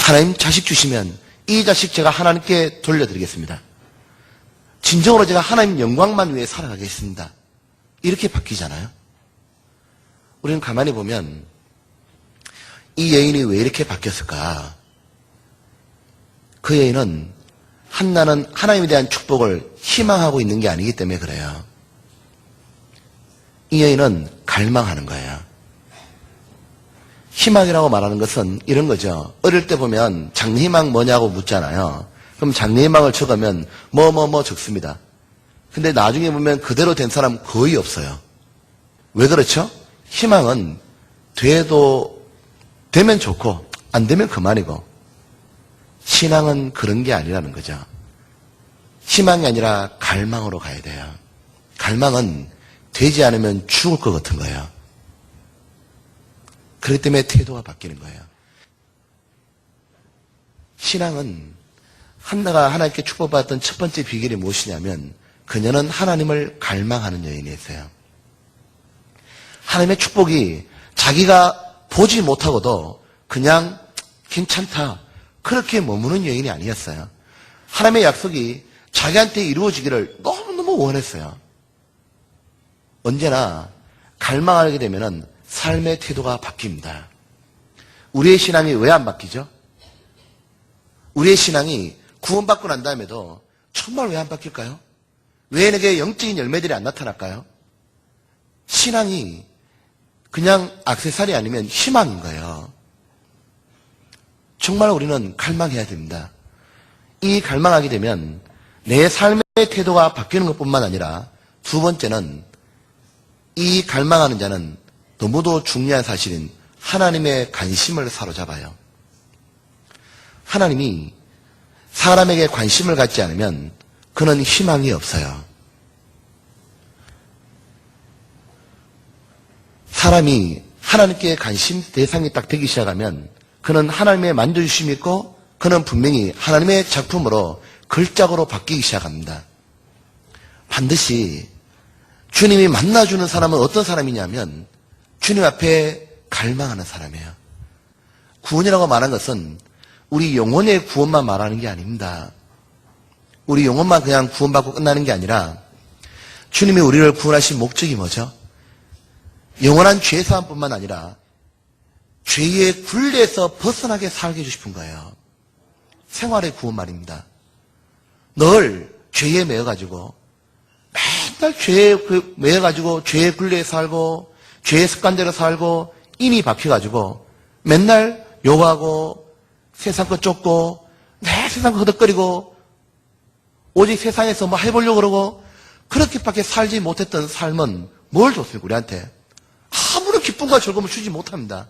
하나님 자식 주시면 이 자식 제가 하나님께 돌려드리겠습니다. 진정으로 제가 하나님 영광만 위해 살아가겠습니다. 이렇게 바뀌잖아요. 우리는 가만히 보면 이 여인이 왜 이렇게 바뀌었을까? 그 여인은 한나는 하나님에 대한 축복을 희망하고 있는 게 아니기 때문에 그래요. 이 여인은 갈망하는 거예요. 희망이라고 말하는 것은 이런 거죠. 어릴 때 보면 장래희망 뭐냐고 묻잖아요. 그럼 장래희망을 적으면 뭐 적습니다. 근데 나중에 보면 그대로 된 사람 거의 없어요. 왜 그렇죠? 희망은 되면 좋고 안 되면 그만이고, 신앙은 그런 게 아니라는 거죠. 희망이 아니라 갈망으로 가야 돼요. 갈망은 되지 않으면 죽을 것 같은 거예요. 그렇기 때문에 태도가 바뀌는 거예요. 신앙은 한나가 하나님께 축복받았던 첫 번째 비결이 무엇이냐면 그녀는 하나님을 갈망하는 여인이었어요. 하나님의 축복이 자기가 보지 못하고도 그냥 괜찮다 그렇게 머무는 여인이 아니었어요. 하나님의 약속이 자기한테 이루어지기를 너무너무 원했어요. 언제나 갈망하게 되면은 삶의 태도가 바뀝니다. 우리의 신앙이 왜 안 바뀌죠? 우리의 신앙이 구원받고 난 다음에도 정말 왜 안 바뀔까요? 왜 내게 영적인 열매들이 안 나타날까요? 신앙이 그냥 액세서리 아니면 희망인 거예요. 정말 우리는 갈망해야 됩니다. 이 갈망하게 되면 내 삶의 태도가 바뀌는 것뿐만 아니라 두 번째는 이 갈망하는 자는 너무도 중요한 사실인 하나님의 관심을 사로잡아요. 하나님이 사람에게 관심을 갖지 않으면 그는 희망이 없어요. 사람이 하나님께 관심 대상이 딱 되기 시작하면 그는 하나님의 만져주심이 있고 그는 분명히 하나님의 작품으로 걸작으로 바뀌기 시작합니다. 반드시 주님이 만나주는 사람은 어떤 사람이냐면 주님 앞에 갈망하는 사람이에요. 구원이라고 말하는 것은 우리 영혼의 구원만 말하는 게 아닙니다. 우리 영혼만 그냥 구원받고 끝나는 게 아니라 주님이 우리를 구원하신 목적이 뭐죠? 영원한 죄사함뿐만 아니라 죄의 굴레에서 벗어나게 살게 해주고 싶은 거예요. 생활의 구원 말입니다. 늘 죄에 매여가지고 맨날 죄에 매여가지고 죄의 굴레에 살고 죄의 습관대로 살고 인이 박혀가지고 맨날 욕하고 세상 것 쫓고 내 세상 거 허덕거리고 오직 세상에서 뭐 해보려고 그러고 그렇게밖에 살지 못했던 삶은 뭘 줬어요? 우리한테 아무런 기쁨과 즐거움을 주지 못합니다.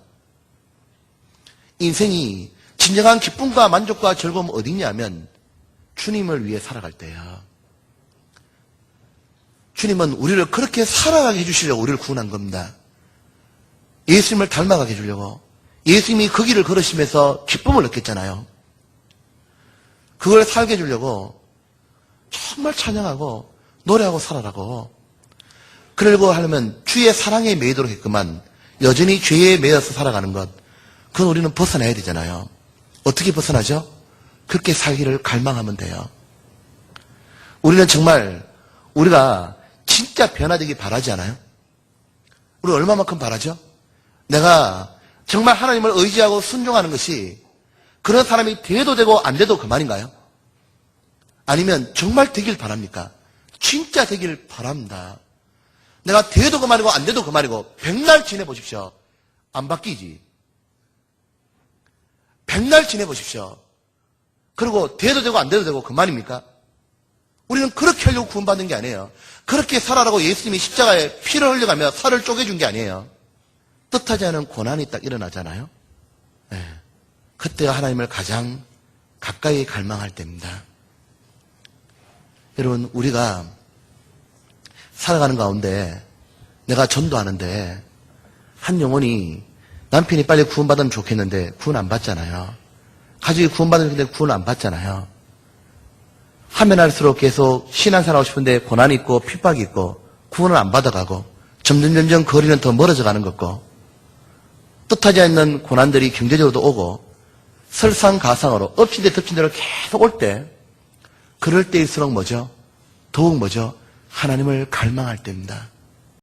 인생이 진정한 기쁨과 만족과 즐거움은 어디 있냐면 주님을 위해 살아갈 때야. 주님은 우리를 그렇게 살아가게 해주시려고 우리를 구원한 겁니다. 예수님을 닮아가게 해주려고. 예수님이 그 길을 걸으시면서 기쁨을 느꼈잖아요. 그걸 살게 해주려고 정말 찬양하고 노래하고 살아라고. 그러려고 하려면 주의 사랑에 매이도록 했구만 여전히 죄에 매여서 살아가는 것, 그건 우리는 벗어나야 되잖아요. 어떻게 벗어나죠? 그렇게 살기를 갈망하면 돼요. 우리는 정말 우리가 진짜 변화되기 바라지 않아요? 우리 얼마만큼 바라죠? 내가 정말 하나님을 의지하고 순종하는 것이 그런 사람이 돼도 되고 안 돼도 그만인가요? 아니면 정말 되길 바랍니까? 진짜 되길 바랍니다. 내가 돼도 그만이고 안 돼도 그만이고 백날 지내보십시오. 안 바뀌지. 백날 지내보십시오. 그리고 돼도 되고 안 돼도 되고 그만입니까? 우리는 그렇게 하려고 구원받는 게 아니에요. 그렇게 살아라고 예수님이 십자가에 피를 흘려가며 살을 쪼개준 게 아니에요. 뜻하지 않은 고난이 딱 일어나잖아요. 네. 그때가 하나님을 가장 가까이 갈망할 때입니다. 여러분, 우리가 살아가는 가운데 내가 전도하는데 한 영혼이 남편이 빨리 구원받으면 좋겠는데 구원 안 받잖아요. 가족이 구원받으는데 구원 안 받잖아요. 하면 할수록 계속 신앙생활 하고 싶은데 고난이 있고 핍박이 있고 구원을 안 받아가고 점점 거리는 더 멀어져 가는 것 같고 뜻하지 않는 고난들이 경제적으로도 오고 설상가상으로 엎친 데 덮친 대로 계속 올 때, 그럴 때일수록 뭐죠? 더욱 뭐죠? 하나님을 갈망할 때입니다.